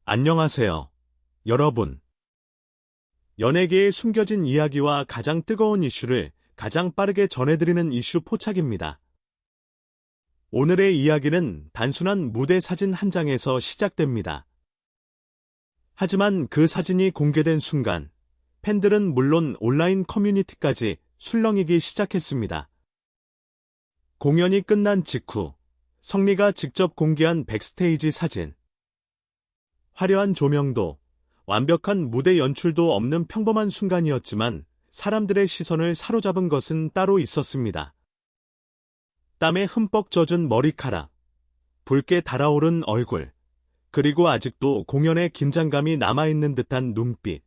안녕하세요, 여러분. 연예계의 숨겨진 이야기와 가장 뜨거운 이슈를 가장 빠르게 전해드리는 이슈 포착입니다. 오늘의 이야기는 단순한 무대 사진 한 장에서 시작됩니다. 하지만 그 사진이 공개된 순간, 팬들은 물론 온라인 커뮤니티까지 술렁이기 시작했습니다. 공연이 끝난 직후, 성리가 직접 공개한 백스테이지 사진. 화려한 조명도, 완벽한 무대 연출도 없는 평범한 순간이었지만 사람들의 시선을 사로잡은 것은 따로 있었습니다. 땀에 흠뻑 젖은 머리카락, 붉게 달아오른 얼굴, 그리고 아직도 공연의 긴장감이 남아있는 듯한 눈빛.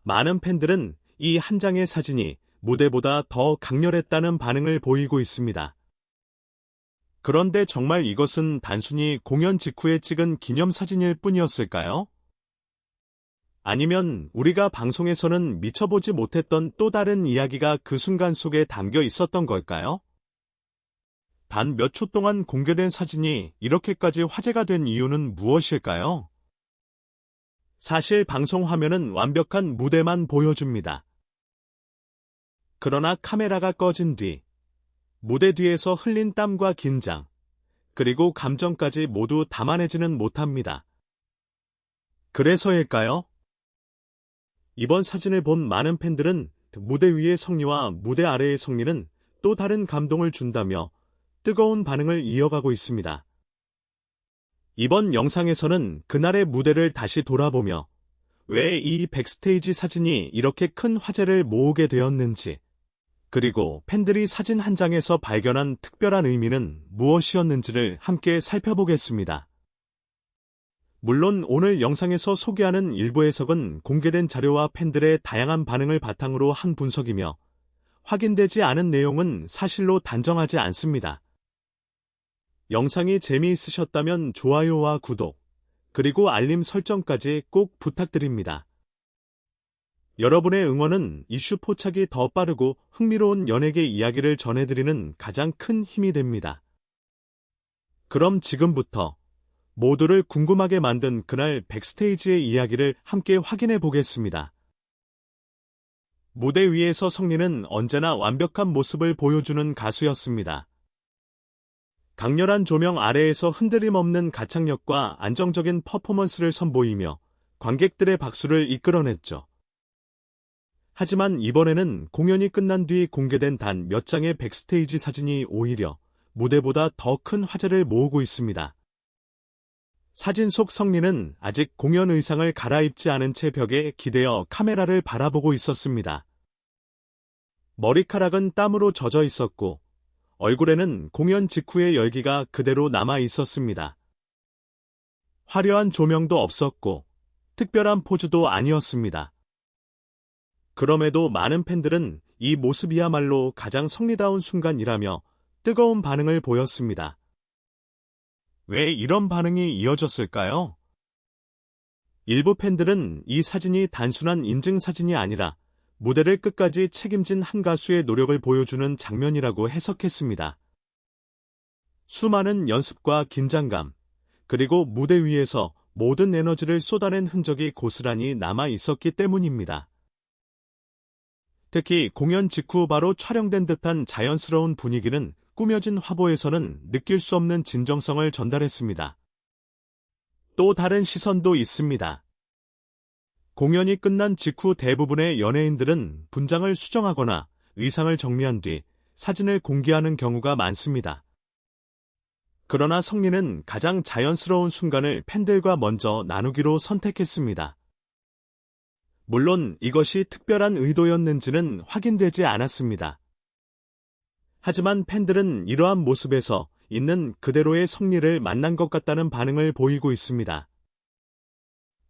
많은 팬들은 이 한 장의 사진이 무대보다 더 강렬했다는 반응을 보이고 있습니다. 그런데 정말 이것은 단순히 공연 직후에 찍은 기념사진일 뿐이었을까요? 아니면 우리가 방송에서는 미처보지 못했던 또 다른 이야기가 그 순간 속에 담겨 있었던 걸까요? 단 몇 초 동안 공개된 사진이 이렇게까지 화제가 된 이유는 무엇일까요? 사실 방송 화면은 완벽한 무대만 보여줍니다. 그러나 카메라가 꺼진 뒤, 무대 뒤에서 흘린 땀과 긴장, 그리고 감정까지 모두 담아내지는 못합니다. 그래서일까요? 이번 사진을 본 많은 팬들은 무대 위의 성리와 무대 아래의 성리는 또 다른 감동을 준다며 뜨거운 반응을 이어가고 있습니다. 이번 영상에서는 그날의 무대를 다시 돌아보며 왜 이 백스테이지 사진이 이렇게 큰 화제를 모으게 되었는지, 그리고 팬들이 사진 한 장에서 발견한 특별한 의미는 무엇이었는지를 함께 살펴보겠습니다. 물론 오늘 영상에서 소개하는 일부 해석은 공개된 자료와 팬들의 다양한 반응을 바탕으로 한 분석이며 확인되지 않은 내용은 사실로 단정하지 않습니다. 영상이 재미있으셨다면 좋아요와 구독, 그리고 알림 설정까지 꼭 부탁드립니다. 여러분의 응원은 이슈 포착이 더 빠르고 흥미로운 연예계 이야기를 전해드리는 가장 큰 힘이 됩니다. 그럼 지금부터 모두를 궁금하게 만든 그날 백스테이지의 이야기를 함께 확인해 보겠습니다. 무대 위에서 성리는 언제나 완벽한 모습을 보여주는 가수였습니다. 강렬한 조명 아래에서 흔들림 없는 가창력과 안정적인 퍼포먼스를 선보이며 관객들의 박수를 이끌어냈죠. 하지만 이번에는 공연이 끝난 뒤 공개된 단 몇 장의 백스테이지 사진이 오히려 무대보다 더 큰 화제를 모으고 있습니다. 사진 속 성리는 아직 공연 의상을 갈아입지 않은 채 벽에 기대어 카메라를 바라보고 있었습니다. 머리카락은 땀으로 젖어 있었고 얼굴에는 공연 직후의 열기가 그대로 남아 있었습니다. 화려한 조명도 없었고 특별한 포즈도 아니었습니다. 그럼에도 많은 팬들은 이 모습이야말로 가장 성리다운 순간이라며 뜨거운 반응을 보였습니다. 왜 이런 반응이 이어졌을까요? 일부 팬들은 이 사진이 단순한 인증사진이 아니라 무대를 끝까지 책임진 한 가수의 노력을 보여주는 장면이라고 해석했습니다. 수많은 연습과 긴장감, 그리고 무대 위에서 모든 에너지를 쏟아낸 흔적이 고스란히 남아 있었기 때문입니다. 특히 공연 직후 바로 촬영된 듯한 자연스러운 분위기는 꾸며진 화보에서는 느낄 수 없는 진정성을 전달했습니다. 또 다른 시선도 있습니다. 공연이 끝난 직후 대부분의 연예인들은 분장을 수정하거나 의상을 정리한 뒤 사진을 공개하는 경우가 많습니다. 그러나 성리는 가장 자연스러운 순간을 팬들과 먼저 나누기로 선택했습니다. 물론 이것이 특별한 의도였는지는 확인되지 않았습니다. 하지만 팬들은 이러한 모습에서 있는 그대로의 성리를 만난 것 같다는 반응을 보이고 있습니다.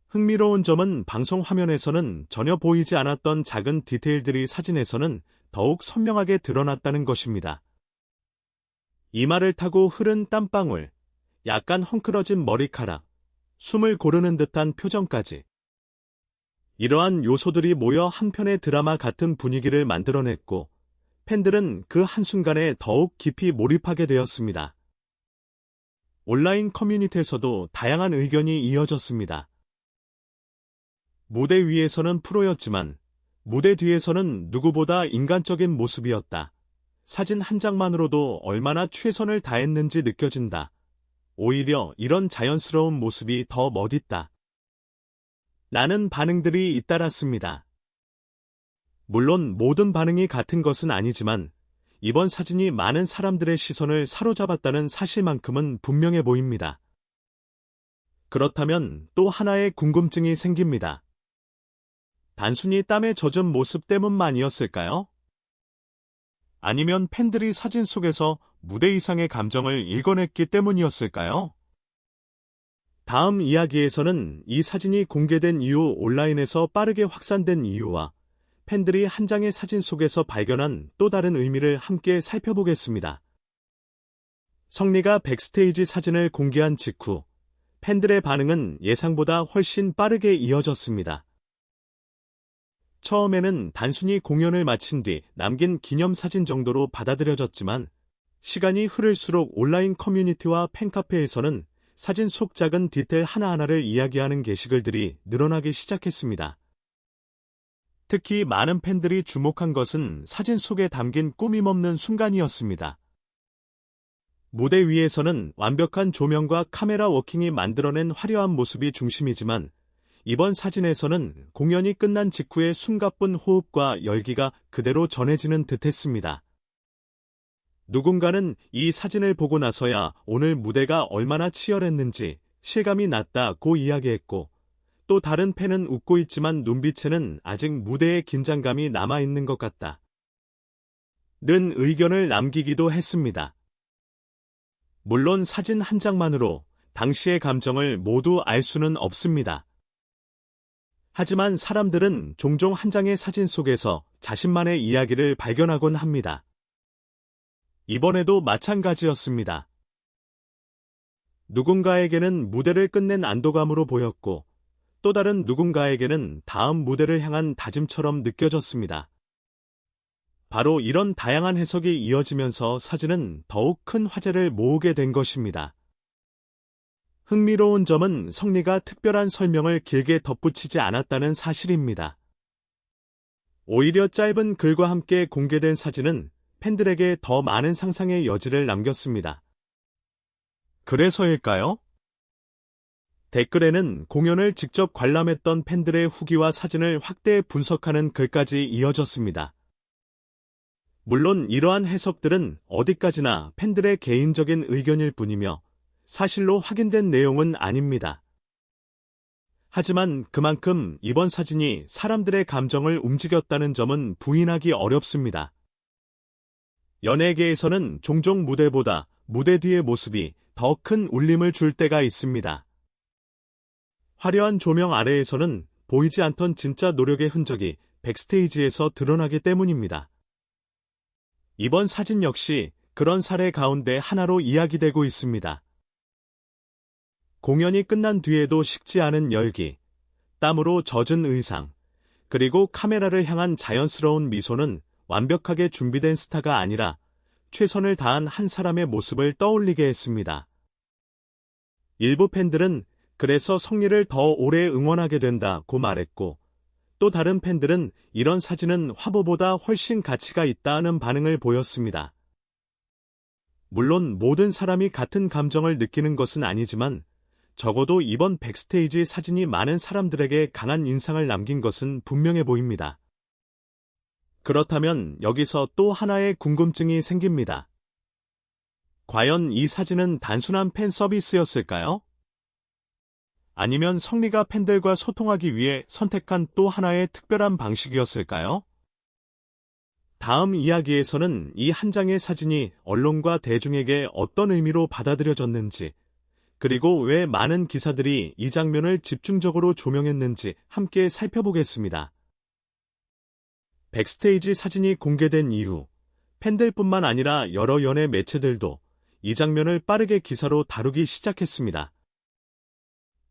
흥미로운 점은 방송 화면에서는 전혀 보이지 않았던 작은 디테일들이 사진에서는 더욱 선명하게 드러났다는 것입니다. 이마를 타고 흐른 땀방울, 약간 헝클어진 머리카락, 숨을 고르는 듯한 표정까지. 이러한 요소들이 모여 한편의 드라마 같은 분위기를 만들어냈고 팬들은 그 한순간에 더욱 깊이 몰입하게 되었습니다. 온라인 커뮤니티에서도 다양한 의견이 이어졌습니다. 무대 위에서는 프로였지만 무대 뒤에서는 누구보다 인간적인 모습이었다. 사진 한 장만으로도 얼마나 최선을 다했는지 느껴진다. 오히려 이런 자연스러운 모습이 더 멋있다. 라는 반응들이 잇따랐습니다. 물론 모든 반응이 같은 것은 아니지만 이번 사진이 많은 사람들의 시선을 사로잡았다는 사실만큼은 분명해 보입니다. 그렇다면 또 하나의 궁금증이 생깁니다. 단순히 땀에 젖은 모습 때문만이었을까요? 아니면 팬들이 사진 속에서 무대 이상의 감정을 읽어냈기 때문이었을까요? 다음 이야기에서는 이 사진이 공개된 이후 온라인에서 빠르게 확산된 이유와 팬들이 한 장의 사진 속에서 발견한 또 다른 의미를 함께 살펴보겠습니다. 성리가 백스테이지 사진을 공개한 직후 팬들의 반응은 예상보다 훨씬 빠르게 이어졌습니다. 처음에는 단순히 공연을 마친 뒤 남긴 기념사진 정도로 받아들여졌지만 시간이 흐를수록 온라인 커뮤니티와 팬카페에서는 사진 속 작은 디테일 하나하나를 이야기하는 게시글들이 늘어나기 시작했습니다. 특히 많은 팬들이 주목한 것은 사진 속에 담긴 꾸밈없는 순간이었습니다. 무대 위에서는 완벽한 조명과 카메라 워킹이 만들어낸 화려한 모습이 중심이지만 이번 사진에서는 공연이 끝난 직후의 숨가쁜 호흡과 열기가 그대로 전해지는 듯했습니다. 누군가는 이 사진을 보고 나서야 오늘 무대가 얼마나 치열했는지 실감이 났다고 이야기했고 또 다른 팬은 웃고 있지만 눈빛에는 아직 무대의 긴장감이 남아있는 것 같다. 는 의견을 남기기도 했습니다. 물론 사진 한 장만으로 당시의 감정을 모두 알 수는 없습니다. 하지만 사람들은 종종 한 장의 사진 속에서 자신만의 이야기를 발견하곤 합니다. 이번에도 마찬가지였습니다. 누군가에게는 무대를 끝낸 안도감으로 보였고 또 다른 누군가에게는 다음 무대를 향한 다짐처럼 느껴졌습니다. 바로 이런 다양한 해석이 이어지면서 사진은 더욱 큰 화제를 모으게 된 것입니다. 흥미로운 점은 성리가 특별한 설명을 길게 덧붙이지 않았다는 사실입니다. 오히려 짧은 글과 함께 공개된 사진은 팬들에게 더 많은 상상의 여지를 남겼습니다. 그래서일까요? 댓글에는 공연을 직접 관람했던 팬들의 후기와 사진을 확대 분석하는 글까지 이어졌습니다. 물론 이러한 해석들은 어디까지나 팬들의 개인적인 의견일 뿐이며 사실로 확인된 내용은 아닙니다. 하지만 그만큼 이번 사진이 사람들의 감정을 움직였다는 점은 부인하기 어렵습니다. 연예계에서는 종종 무대보다 무대 뒤의 모습이 더 큰 울림을 줄 때가 있습니다. 화려한 조명 아래에서는 보이지 않던 진짜 노력의 흔적이 백스테이지에서 드러나기 때문입니다. 이번 사진 역시 그런 사례 가운데 하나로 이야기되고 있습니다. 공연이 끝난 뒤에도 식지 않은 열기, 땀으로 젖은 의상, 그리고 카메라를 향한 자연스러운 미소는 완벽하게 준비된 스타가 아니라 최선을 다한 한 사람의 모습을 떠올리게 했습니다. 일부 팬들은 그래서 성리를 더 오래 응원하게 된다고 말했고, 또 다른 팬들은 이런 사진은 화보보다 훨씬 가치가 있다는 반응을 보였습니다. 물론 모든 사람이 같은 감정을 느끼는 것은 아니지만 적어도 이번 백스테이지 사진이 많은 사람들에게 강한 인상을 남긴 것은 분명해 보입니다. 그렇다면 여기서 또 하나의 궁금증이 생깁니다. 과연 이 사진은 단순한 팬 서비스였을까요? 아니면 성리가 팬들과 소통하기 위해 선택한 또 하나의 특별한 방식이었을까요? 다음 이야기에서는 이 한 장의 사진이 언론과 대중에게 어떤 의미로 받아들여졌는지, 그리고 왜 많은 기사들이 이 장면을 집중적으로 조명했는지 함께 살펴보겠습니다. 백스테이지 사진이 공개된 이후 팬들뿐만 아니라 여러 연예 매체들도 이 장면을 빠르게 기사로 다루기 시작했습니다.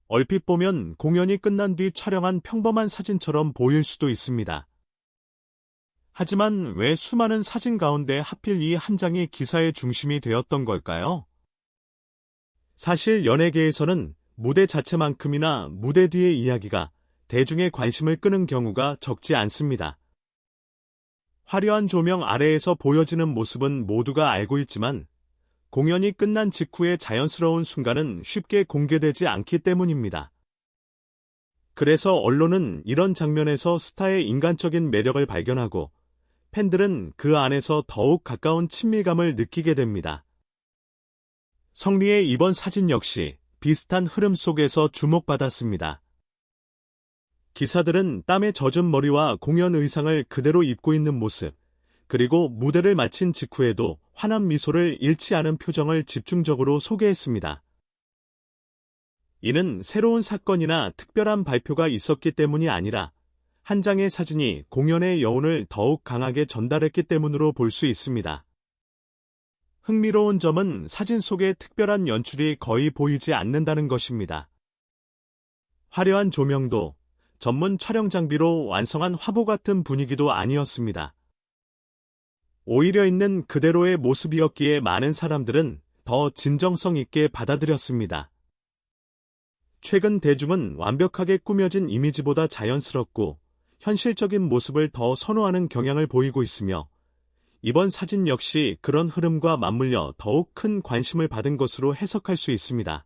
얼핏 보면 공연이 끝난 뒤 촬영한 평범한 사진처럼 보일 수도 있습니다. 하지만 왜 수많은 사진 가운데 하필 이 한 장이 기사의 중심이 되었던 걸까요? 사실 연예계에서는 무대 자체만큼이나 무대 뒤의 이야기가 대중의 관심을 끄는 경우가 적지 않습니다. 화려한 조명 아래에서 보여지는 모습은 모두가 알고 있지만 공연이 끝난 직후의 자연스러운 순간은 쉽게 공개되지 않기 때문입니다. 그래서 언론은 이런 장면에서 스타의 인간적인 매력을 발견하고 팬들은 그 안에서 더욱 가까운 친밀감을 느끼게 됩니다. 성리의 이번 사진 역시 비슷한 흐름 속에서 주목받았습니다. 기사들은 땀에 젖은 머리와 공연 의상을 그대로 입고 있는 모습, 그리고 무대를 마친 직후에도 환한 미소를 잃지 않은 표정을 집중적으로 소개했습니다. 이는 새로운 사건이나 특별한 발표가 있었기 때문이 아니라 한 장의 사진이 공연의 여운을 더욱 강하게 전달했기 때문으로 볼 수 있습니다. 흥미로운 점은 사진 속에 특별한 연출이 거의 보이지 않는다는 것입니다. 화려한 조명도 전문 촬영 장비로 완성한 화보 같은 분위기도 아니었습니다. 오히려 있는 그대로의 모습이었기에 많은 사람들은 더 진정성 있게 받아들였습니다. 최근 대중은 완벽하게 꾸며진 이미지보다 자연스럽고 현실적인 모습을 더 선호하는 경향을 보이고 있으며 이번 사진 역시 그런 흐름과 맞물려 더욱 큰 관심을 받은 것으로 해석할 수 있습니다.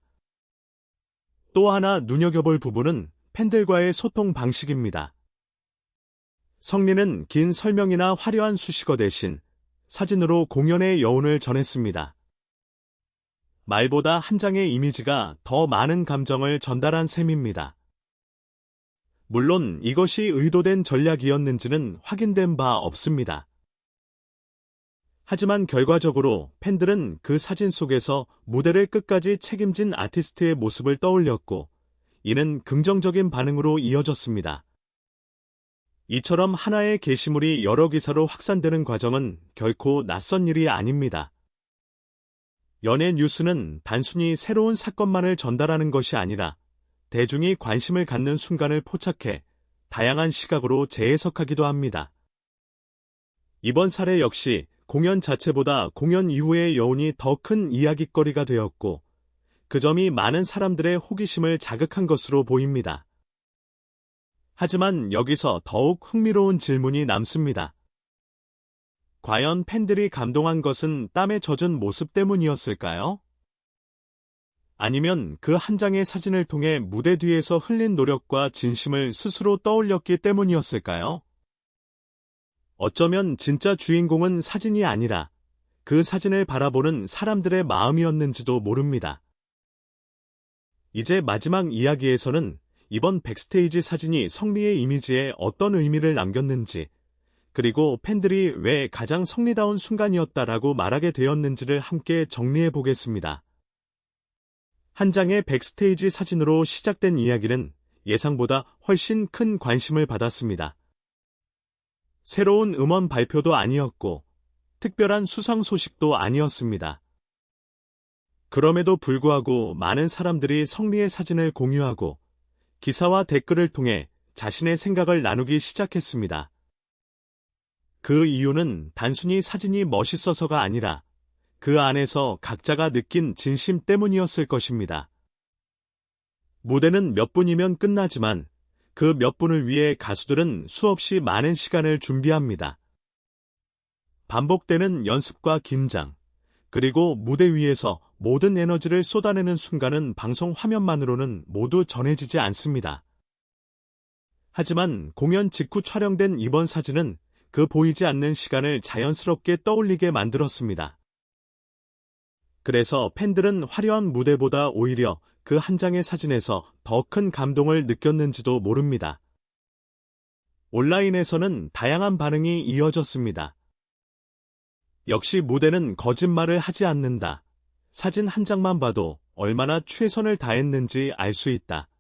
또 하나 눈여겨볼 부분은 팬들과의 소통 방식입니다. 성리는 긴 설명이나 화려한 수식어 대신 사진으로 공연의 여운을 전했습니다. 말보다 한 장의 이미지가 더 많은 감정을 전달한 셈입니다. 물론 이것이 의도된 전략이었는지는 확인된 바 없습니다. 하지만 결과적으로 팬들은 그 사진 속에서 무대를 끝까지 책임진 아티스트의 모습을 떠올렸고, 이는 긍정적인 반응으로 이어졌습니다. 이처럼 하나의 게시물이 여러 기사로 확산되는 과정은 결코 낯선 일이 아닙니다. 연예 뉴스는 단순히 새로운 사건만을 전달하는 것이 아니라 대중이 관심을 갖는 순간을 포착해 다양한 시각으로 재해석하기도 합니다. 이번 사례 역시 공연 자체보다 공연 이후의 여운이 더 큰 이야깃거리가 되었고, 그 점이 많은 사람들의 호기심을 자극한 것으로 보입니다. 하지만 여기서 더욱 흥미로운 질문이 남습니다. 과연 팬들이 감동한 것은 땀에 젖은 모습 때문이었을까요? 아니면 그 한 장의 사진을 통해 무대 뒤에서 흘린 노력과 진심을 스스로 떠올렸기 때문이었을까요? 어쩌면 진짜 주인공은 사진이 아니라 그 사진을 바라보는 사람들의 마음이었는지도 모릅니다. 이제 마지막 이야기에서는 이번 백스테이지 사진이 성리의 이미지에 어떤 의미를 남겼는지, 그리고 팬들이 왜 가장 성리다운 순간이었다라고 말하게 되었는지를 함께 정리해 보겠습니다. 한 장의 백스테이지 사진으로 시작된 이야기는 예상보다 훨씬 큰 관심을 받았습니다. 새로운 음원 발표도 아니었고, 특별한 수상 소식도 아니었습니다. 그럼에도 불구하고 많은 사람들이 성리의 사진을 공유하고 기사와 댓글을 통해 자신의 생각을 나누기 시작했습니다. 그 이유는 단순히 사진이 멋있어서가 아니라 그 안에서 각자가 느낀 진심 때문이었을 것입니다. 무대는 몇 분이면 끝나지만 그 몇 분을 위해 가수들은 수없이 많은 시간을 준비합니다. 반복되는 연습과 긴장, 그리고 무대 위에서 모든 에너지를 쏟아내는 순간은 방송 화면만으로는 모두 전해지지 않습니다. 하지만 공연 직후 촬영된 이번 사진은 그 보이지 않는 시간을 자연스럽게 떠올리게 만들었습니다. 그래서 팬들은 화려한 무대보다 오히려 그 한 장의 사진에서 더 큰 감동을 느꼈는지도 모릅니다. 온라인에서는 다양한 반응이 이어졌습니다. 역시 무대는 거짓말을 하지 않는다. 사진 한 장만 봐도 얼마나 최선을 다했는지 알 수 있다.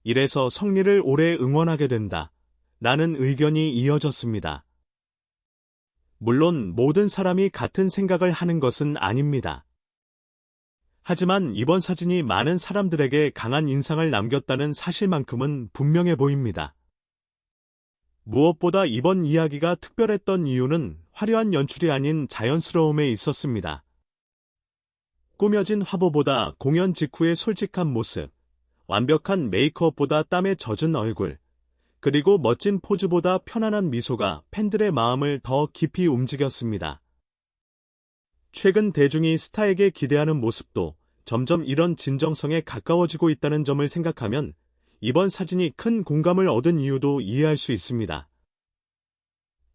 이래서 성리를 오래 응원하게 된다. 라는 의견이 이어졌습니다. 물론 모든 사람이 같은 생각을 하는 것은 아닙니다. 하지만 이번 사진이 많은 사람들에게 강한 인상을 남겼다는 사실만큼은 분명해 보입니다. 무엇보다 이번 이야기가 특별했던 이유는 화려한 연출이 아닌 자연스러움에 있었습니다. 꾸며진 화보보다 공연 직후의 솔직한 모습, 완벽한 메이크업보다 땀에 젖은 얼굴, 그리고 멋진 포즈보다 편안한 미소가 팬들의 마음을 더 깊이 움직였습니다. 최근 대중이 스타에게 기대하는 모습도 점점 이런 진정성에 가까워지고 있다는 점을 생각하면 이번 사진이 큰 공감을 얻은 이유도 이해할 수 있습니다.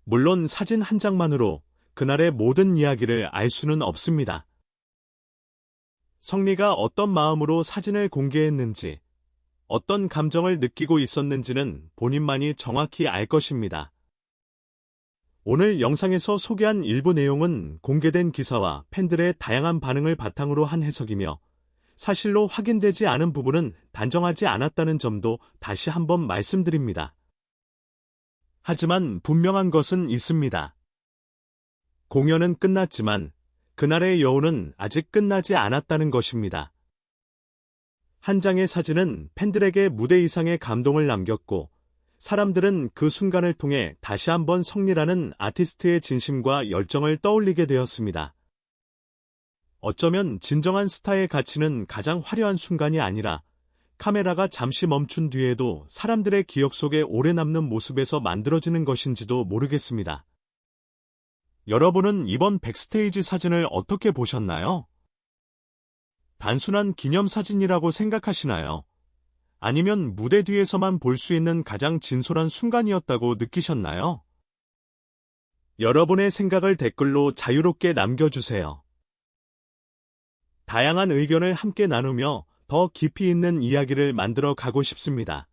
물론 사진 한 장만으로 그날의 모든 이야기를 알 수는 없습니다. 성리가 어떤 마음으로 사진을 공개했는지, 어떤 감정을 느끼고 있었는지는 본인만이 정확히 알 것입니다. 오늘 영상에서 소개한 일부 내용은 공개된 기사와 팬들의 다양한 반응을 바탕으로 한 해석이며 사실로 확인되지 않은 부분은 단정하지 않았다는 점도 다시 한번 말씀드립니다. 하지만 분명한 것은 있습니다. 공연은 끝났지만 그날의 여운은 아직 끝나지 않았다는 것입니다. 한 장의 사진은 팬들에게 무대 이상의 감동을 남겼고 사람들은 그 순간을 통해 다시 한번 성리라는 아티스트의 진심과 열정을 떠올리게 되었습니다. 어쩌면 진정한 스타의 가치는 가장 화려한 순간이 아니라 카메라가 잠시 멈춘 뒤에도 사람들의 기억 속에 오래 남는 모습에서 만들어지는 것인지도 모르겠습니다. 여러분은 이번 백스테이지 사진을 어떻게 보셨나요? 단순한 기념사진이라고 생각하시나요? 아니면 무대 뒤에서만 볼 수 있는 가장 진솔한 순간이었다고 느끼셨나요? 여러분의 생각을 댓글로 자유롭게 남겨주세요. 다양한 의견을 함께 나누며 더 깊이 있는 이야기를 만들어 가고 싶습니다.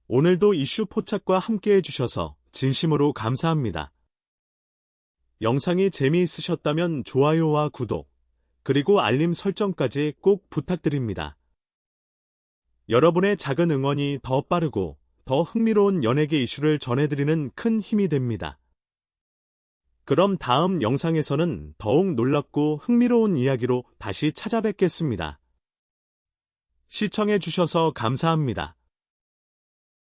오늘도 이슈 포착과 함께 해주셔서 진심으로 감사합니다. 영상이 재미있으셨다면 좋아요와 구독, 그리고 알림 설정까지 꼭 부탁드립니다. 여러분의 작은 응원이 더 빠르고 더 흥미로운 연예계 이슈를 전해드리는 큰 힘이 됩니다. 그럼 다음 영상에서는 더욱 놀랍고 흥미로운 이야기로 다시 찾아뵙겠습니다. 시청해주셔서 감사합니다.